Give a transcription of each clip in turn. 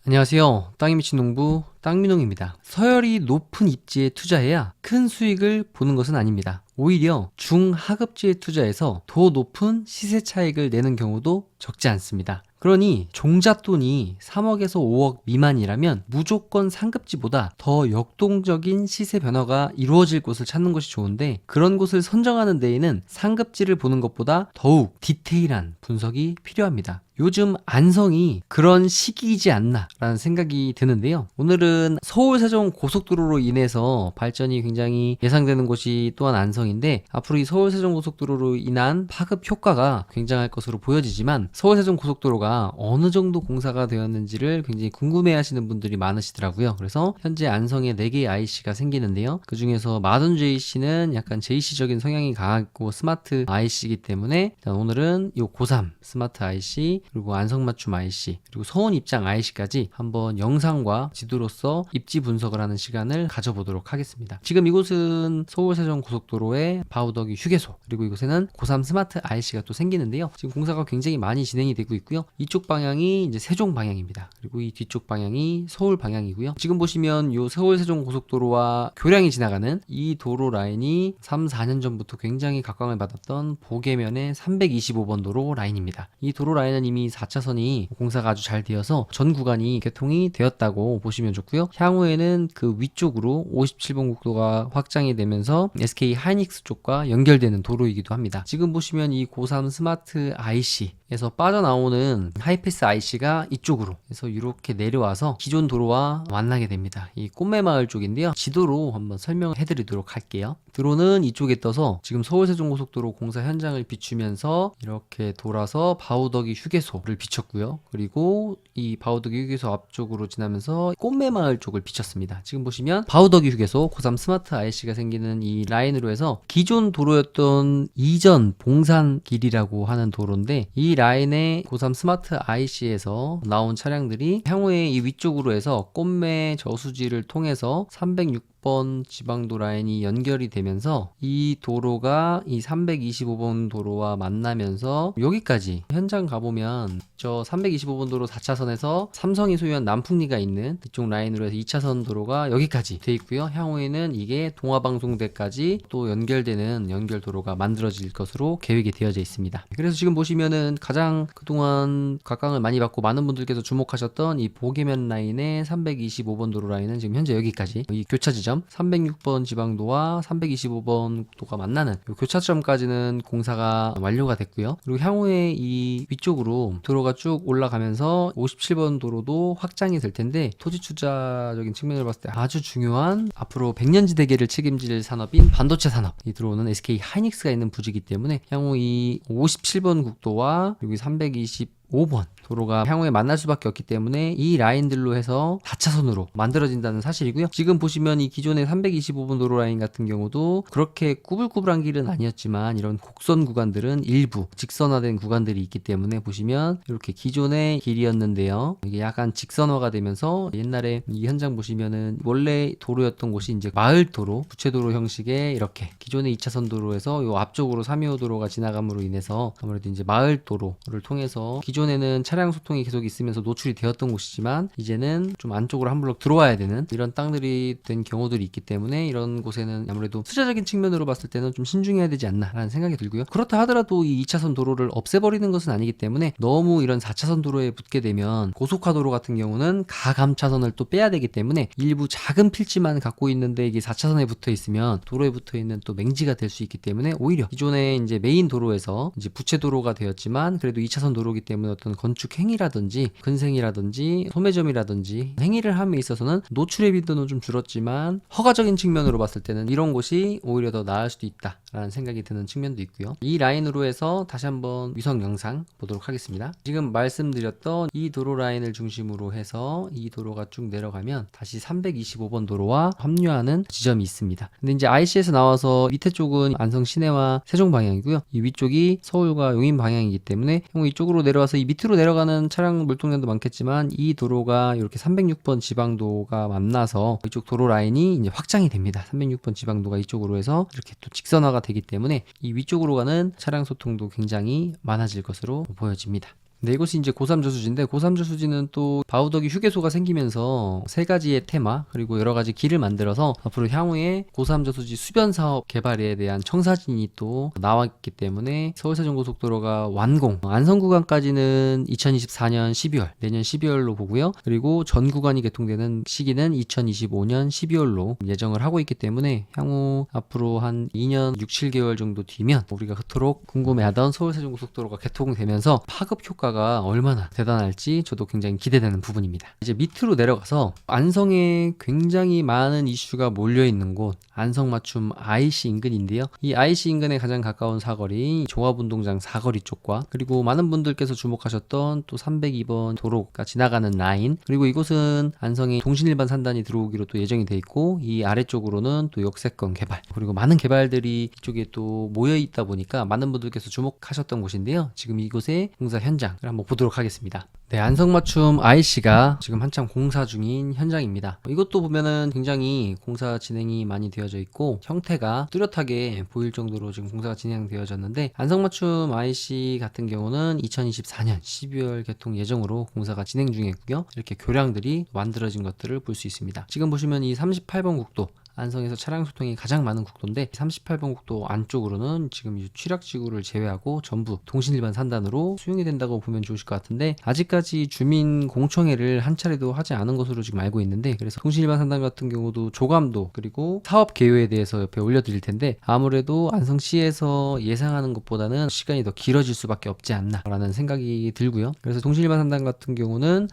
안녕하세요. 땅이 미친 농부 땅민홍입니다. 서열이 높은 입지에 투자해야 큰 수익을 보는 것은 아닙니다. 오히려 중하급지에 투자해서 더 높은 시세 차익을 내는 경우도 적지 않습니다. 그러니 종잣돈이 3억에서 5억 미만이라면 무조건 상급지보다 더 역동적인 시세 변화가 이루어질 곳을 찾는 것이 좋은데, 그런 곳을 선정하는 데에는 상급지를 보는 것보다 더욱 디테일한 분석이 필요합니다. 요즘 안성이 그런 시기이지 않나 라는 생각이 드는데요. 오늘은 서울 세종 고속도로로 인해서 발전이 굉장히 예상되는 곳이 또한 안성인데, 앞으로 이 서울 세종 고속도로로 인한 파급 효과가 굉장할 것으로 보여지지만, 서울 세종 고속도로가 어느 정도 공사가 되었는지를 굉장히 궁금해 하시는 분들이 많으시더라고요. 그래서 현재 안성에 4개의 IC가 생기는데요. 그 중에서 마돈 JC는 약간 JC적인 성향이 강하고 스마트 IC이기 때문에, 일단 오늘은 이 고3 스마트 IC, 그리고 안성맞춤 IC, 그리고 서운 입장 IC까지 한번 영상과 지도로서 입지 분석을 하는 시간을 가져보도록 하겠습니다. 지금 이곳은 서울 세종 고속도로의 바우더기 휴게소, 그리고 이곳에는 고3 스마트 IC가 또 생기는데요. 지금 공사가 굉장히 많이 진행이 되고 있고요. 이쪽 방향이 이제 세종 방향입니다. 그리고 이 뒤쪽 방향이 서울 방향이고요. 지금 보시면 이 서울 세종 고속도로와 교량이 지나가는 이 도로 라인이 3, 4년 전부터 굉장히 각광을 받았던 보계면의 325번 도로 라인입니다. 이 도로 라인은 이미 4차선이 공사가 아주 잘 되어서 전 구간이 개통이 되었다고 보시면 좋고요. 향후에는 그 위쪽으로 57번 국도가 확장이 되면서 SK 하이닉스 쪽과 연결되는 도로이기도 합니다. 지금 보시면 이 고3 스마트 IC에서 빠져나오는 하이패스 IC가 이쪽으로 해서 이렇게 내려와서 기존 도로와 만나게 됩니다. 이 꽃매마을 쪽인데요. 지도로 한번 설명해 드리도록 할게요. 드론은 이쪽에 떠서 지금 서울세종고속도로 공사 현장을 비추면서 이렇게 돌아서 바우더기 휴게소를 비췄고요. 그리고 이 바우더기 휴게소 앞쪽으로 지나면서 꽃매마을 쪽을 비췄습니다. 지금 보시면 바우더기 휴게소 고3 스마트 IC가 생기는 이 라인으로 해서 기존 도로였던 이전 봉산길이라고 하는 도로인데, 이 라인의 고3 스마트 IC에서 나온 차량들이 향후에 이 위쪽으로 해서 꽃매 저수지를 통해서 306번 지방도 라인이 연결이 되면서 이 도로가 이 325번 도로와 만나면서 여기까지 현장 가보면 저 325번 도로 4차선에서 삼성이 소유한 남풍리가 있는 이쪽 라인으로 해서 2차선 도로가 여기까지 돼 있고요. 향후에는 이게 동화방송대까지 또 연결되는 연결도로가 만들어질 것으로 계획이 되어져 있습니다. 그래서 지금 보시면은 가장 그동안 각광을 많이 받고 많은 분들께서 주목하셨던 이 보계면 라인의 325번 도로 라인은 지금 현재 여기까지, 이 교차 지점 306번 지방도와 325번 도가 만나는 이 교차 지점까지는 공사가 완료가 됐고요. 그리고 향후에 이 위쪽으로 도로가 쭉 올라가면서 57번 도로도 확장이 될 텐데, 토지 투자적인 측면을 봤을 때 아주 중요한 앞으로 100년지 대계를 책임질 산업인 반도체 산업이 들어오는 SK 하이닉스가 있는 부지이기 때문에 향후 이 57번 국도와 여기 325번 도로가 향후에 만날 수밖에 없기 때문에 이 라인들로 해서 4차선으로 만들어진다는 사실이고요. 지금 보시면 이 기존의 325번 도로 라인 같은 경우도 그렇게 꾸불꾸불한 길은 아니었지만, 이런 곡선 구간들은 일부 직선화된 구간들이 있기 때문에 보시면 이렇게 기존의 길이었는데요, 이게 약간 직선화가 되면서 옛날에 이 현장 보시면은 원래 도로였던 곳이 이제 마을 도로, 부채도로 형식의 이렇게 기존의 2차선 도로에서 요 앞쪽으로 325 도로가 지나감으로 인해서 아무래도 이제 마을 도로를 통해서 기존에는 차량 소통이 계속 있으면서 노출이 되었던 곳이지만, 이제는 좀 안쪽으로 한 블록 들어와야 되는 이런 땅들이 된 경우들이 있기 때문에 이런 곳에는 아무래도 투자적인 측면으로 봤을 때는 좀 신중해야 되지 않나 라는 생각이 들고요. 그렇다 하더라도 이 2차선 도로를 없애버리는 것은 아니기 때문에 너무 이런 4차선 도로에 붙게 되면 고속화도로 같은 경우는 가감차선을 또 빼야 되기 때문에 일부 작은 필지만 갖고 있는데 이게 4차선에 붙어 있으면 도로에 붙어 있는 또 맹지가 될 수 있기 때문에, 오히려 기존에 이제 메인 도로에서 이제 부채도로가 되었지만 그래도 2차선 도로이기 때문에 어떤 건축 행위라든지 근생이라든지 소매점이라든지 행위를 함에 있어서는 노출의 빈도는 좀 줄었지만 허가적인 측면으로 봤을 때는 이런 곳이 오히려 더 나을 수도 있다 라는 생각이 드는 측면도 있고요. 이 라인으로 해서 다시 한번 위성 영상 보도록 하겠습니다. 지금 말씀드렸던 이 도로 라인을 중심으로 해서 이 도로가 쭉 내려가면 다시 325번 도로와 합류하는 지점이 있습니다. 근데 이제 IC에서 나와서 밑에 쪽은 안성 시내와 세종 방향이고요. 이 위쪽이 서울과 용인 방향이기 때문에 향후 이쪽으로 내려와서 이 밑으로 내려가는 차량 물동량도 많겠지만, 이 도로가 이렇게 306번 지방도가 만나서 이쪽 도로 라인이 이제 확장이 됩니다. 306번 지방도가 이쪽으로 해서 이렇게 또 직선화가 되기 때문에 이 위쪽으로 가는 차량 소통도 굉장히 많아질 것으로 보여집니다. 네, 이곳이 이제 고3 저수지인데 고3 저수지는 또 바우더기 휴게소가 생기면서 세 가지의 테마 그리고 여러 가지 길을 만들어서 앞으로 향후에 고3 저수지 수변 사업 개발에 대한 청사진이 또 나왔기 때문에 서울세종고속도로가 완공 안성 구간까지는 2024년 12월 내년 12월로 보고요. 그리고 전 구간이 개통되는 시기는 2025년 12월로 예정을 하고 있기 때문에 향후 앞으로 한 2년 6, 7개월 정도 뒤면 우리가 그토록 궁금해하던 서울세종고속도로가 개통되면서 파급 효과가 얼마나 대단할지 저도 굉장히 기대되는 부분입니다. 이제 밑으로 내려가서 안성에 굉장히 많은 이슈가 몰려있는 곳 안성맞춤 IC 인근인데요. 이 IC 인근에 가장 가까운 사거리 종합운동장 사거리 쪽과 그리고 많은 분들께서 주목하셨던 또 302번 도로가 지나가는 라인 그리고 이곳은 안성에 동신일반 산단이 들어오기로 또 예정이 돼 있고 이 아래쪽으로는 또 역세권 개발 그리고 많은 개발들이 이쪽에 또 모여 있다 보니까 많은 분들께서 주목하셨던 곳인데요. 지금 이곳의 공사 현장을 한번 보도록 하겠습니다. 네, 안성맞춤 IC가 지금 한참 공사 중인 현장입니다. 이것도 보면은 굉장히 공사 진행이 많이 되어져 있고 형태가 뚜렷하게 보일 정도로 지금 공사가 진행되어졌는데 안성맞춤 IC 같은 경우는 2024년 12월 개통 예정으로 공사가 진행 중이고요. 이렇게 교량들이 만들어진 것들을 볼 수 있습니다. 지금 보시면 이 38번 국도 안성에서 차량 소통이 가장 많은 국도인데 38번 국도 안쪽으로는 지금 이 취락지구를 제외하고 전부 동신일반 산단으로 수용이 된다고 보면 좋으실 것 같은데 아직까지 주민 공청회를 한 차례도 하지 않은 것으로 지금 알고 있는데 그래서 동신일반 산단 같은 경우도 조감도 그리고 사업 개요에 대해서 옆에 올려드릴 텐데 아무래도 안성시에서 예상하는 것보다는 시간이 더 길어질 수밖에 없지 않나 라는 생각이 들고요. 그래서 동신일반 산단 같은 경우는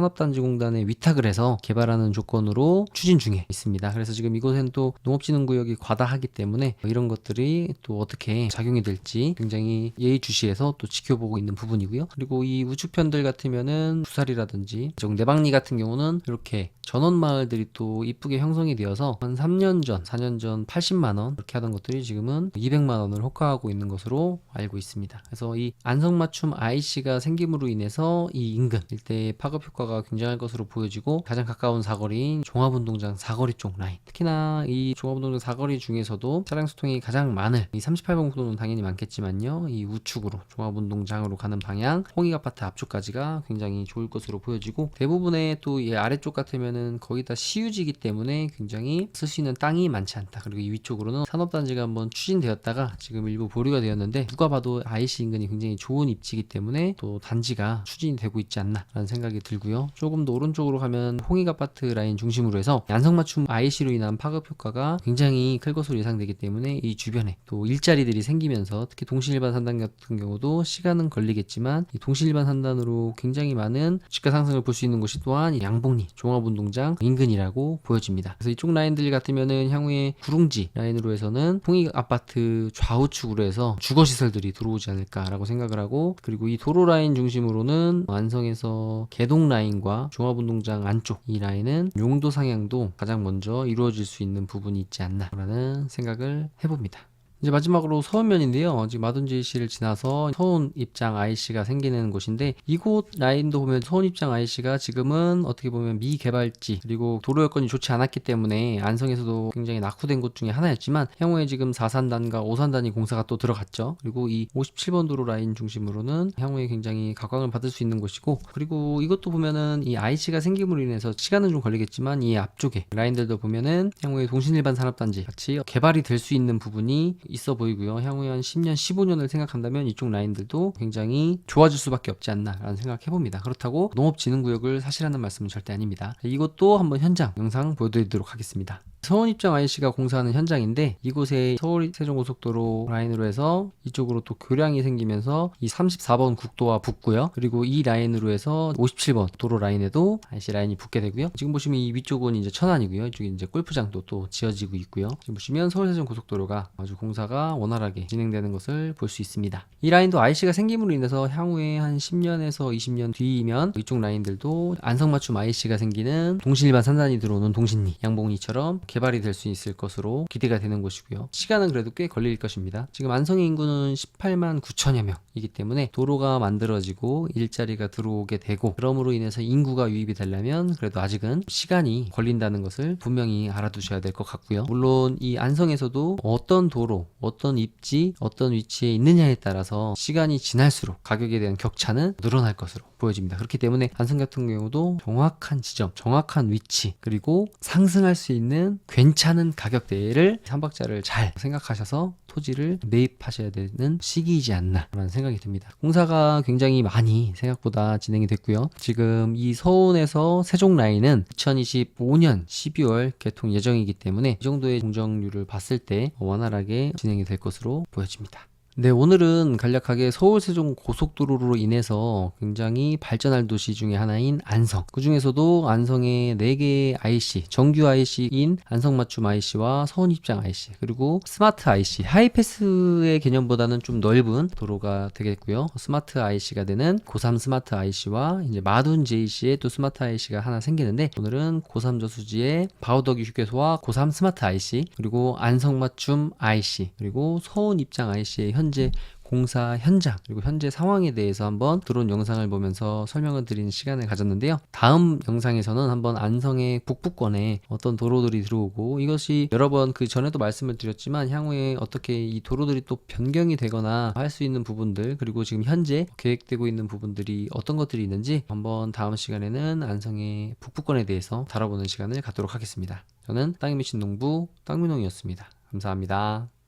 한국산업단지공단에 위탁을 해서 개발하는 조건으로 추진 중에 있습니다. 그래서 지금 이곳엔 또 농업진흥구역이 과다하기 때문에 이런 것들이 또 어떻게 작용이 될지 굉장히 예의주시해서 또 지켜보고 있는 부분이고요. 그리고 이 우측편들 같으면은 부살이라든지 내방리 같은 경우는 이렇게 전원마을들이 또 이쁘게 형성이 되어서 한 3년 전, 4년 전 80만원 이렇게 하던 것들이 지금은 200만원을 호가하고 있는 것으로 알고 있습니다. 그래서 이 안성맞춤 IC가 생김으로 인해서 이 인근 일대의 파급 효과가 굉장할 것으로 보여지고 가장 가까운 사거리인 종합운동장 사거리 쪽 라인 특히나 이 종합운동장 사거리 중에서도 차량 수통이 가장 많을 이 38번 국도는 당연히 많겠지만요. 이 우측으로 종합운동장으로 가는 방향 홍익아파트 앞쪽까지가 굉장히 좋을 것으로 보여지고 대부분의 또 이 아래쪽 같으면은 거의 다 시유지이기 때문에 굉장히 쓸 수 있는 땅이 많지 않다. 그리고 이 위쪽으로는 산업단지가 한번 추진되었다가 지금 일부 보류가 되었는데 누가 봐도 IC 인근이 굉장히 좋은 입지이기 때문에 또 단지가 추진이 되고 있지 않나 라는 생각이 들고요. 조금 더 오른쪽으로 가면 홍익아파트 라인 중심으로 해서 안성맞춤 IC로 인한 파급 효과가 굉장히 클 것으로 예상되기 때문에 이 주변에 또 일자리들이 생기면서 특히 동신일반 산단 같은 경우도 시간은 걸리겠지만 이 동신일반 산단으로 굉장히 많은 주가 상승을 볼 수 있는 곳이 또한 이 양봉리 종합운동장 인근이라고 보여집니다. 그래서 이쪽 라인들 같으면은 향후에 구릉지 라인으로 해서는 홍익아파트 좌우측으로 해서 주거시설들이 들어오지 않을까라고 생각을 하고 그리고 이 도로 라인 중심으로는 안성에서 개동 라인과 종합운동장 안쪽 이 라인은 용도 상향도 가장 먼저 이루어질 수 있는 부분이 있지 않나라는 생각을 해봅니다. 이제 마지막으로 서운면인데요. 지금 마돈제이시를 지나서 서운 입장 IC가 생기는 곳인데 이곳 라인도 보면 서운 입장 IC가 지금은 어떻게 보면 미개발지 그리고 도로 여건이 좋지 않았기 때문에 안성에서도 굉장히 낙후된 곳 중에 하나였지만 향후에 지금 4산단과 5산단이 공사가 또 들어갔죠. 그리고 이 57번 도로 라인 중심으로는 향후에 굉장히 각광을 받을 수 있는 곳이고 그리고 이것도 보면은 이 IC가 생김으로 인해서 시간은 좀 걸리겠지만 이 앞쪽에 라인들도 보면은 향후에 동신일반 산업단지 같이 개발이 될 수 있는 부분이 있어 보이고요. 향후에 한 10년, 15년을 생각한다면 이쪽 라인들도 굉장히 좋아질 수밖에 없지 않나라는 생각을 해봅니다. 그렇다고 농업진흥구역을 사실하는 말씀은 절대 아닙니다. 이것도 한번 현장 영상 보여드리도록 하겠습니다. 서운 입장 IC가 공사하는 현장인데 이곳에 서울 세종고속도로 라인으로 해서 이쪽으로 또 교량이 생기면서 이 34번 국도와 붙고요. 그리고 이 라인으로 해서 57번 도로 라인에도 IC 라인이 붙게 되고요. 지금 보시면 이 위쪽은 이제 천안이고요. 이쪽에 이제 골프장도 또 지어지고 있고요. 지금 보시면 서울 세종고속도로가 아주 공사가 원활하게 진행되는 것을 볼 수 있습니다. 이 라인도 IC가 생김으로 인해서 향후에 한 10년에서 20년 뒤이면 이쪽 라인들도 안성맞춤 IC가 생기는 동신일반 산단이 들어오는 동신리, 양봉리처럼 개발이 될 수 있을 것으로 기대가 되는 곳이고요. 시간은 그래도 꽤 걸릴 것입니다. 지금 안성의 인구는 18만 9천여 명이기 때문에 도로가 만들어지고 일자리가 들어오게 되고, 그러므로 인해서 인구가 유입이 되려면 그래도 아직은 시간이 걸린다는 것을 분명히 알아두셔야 될 것 같고요. 물론 이 안성에서도 어떤 도로, 어떤 입지, 어떤 위치에 있느냐에 따라서 시간이 지날수록 가격에 대한 격차는 늘어날 것으로 보여집니다. 그렇기 때문에 안성 같은 경우도 정확한 지점, 정확한 위치, 그리고 상승할 수 있는 괜찮은 가격대를 삼박자를 잘 생각하셔서 토지를 매입하셔야 되는 시기이지 않나 라는 생각이 듭니다. 공사가 굉장히 많이 생각보다 진행이 됐고요. 지금 이 서운에서 세종 라인은 2025년 12월 개통 예정이기 때문에 이 정도의 공정률을 봤을 때 원활하게 진행이 될 것으로 보여집니다. 네, 오늘은 간략하게 서울 세종 고속도로로 인해서 굉장히 발전할 도시 중에 하나인 안성, 그 중에서도 안성의 4개의 IC, 정규 IC인 안성맞춤 IC와 서운입장 IC, 그리고 스마트 IC, 하이패스의 개념보다는 좀 넓은 도로가 되겠고요. 스마트 IC가 되는 고3 스마트 IC와 이제 마둔 JC의 또 스마트 IC가 하나 생기는데, 오늘은 고3 저수지의 바우더기 휴게소와 고3 스마트 IC, 그리고 안성맞춤 IC, 그리고 서운입장 IC의 현재 공사 현장, 그리고 현재 상황에 대해서 한번 드론 영상을 보면서 설명을 드리는 시간을 가졌는데요. 다음 영상에서는 한번 안성의 북부권에 어떤 도로들이 들어오고, 이것이 여러 번 그 전에도 말씀을 드렸지만 향후에 어떻게 이 도로들이 또 변경이 되거나 할 수 있는 부분들, 그리고 지금 현재 계획되고 있는 부분들이 어떤 것들이 있는지 한번 다음 시간에는 안성의 북부권에 대해서 다뤄보는 시간을 갖도록 하겠습니다. 저는 땅이 미친 농부 땅민홍이었습니다. 감사합니다.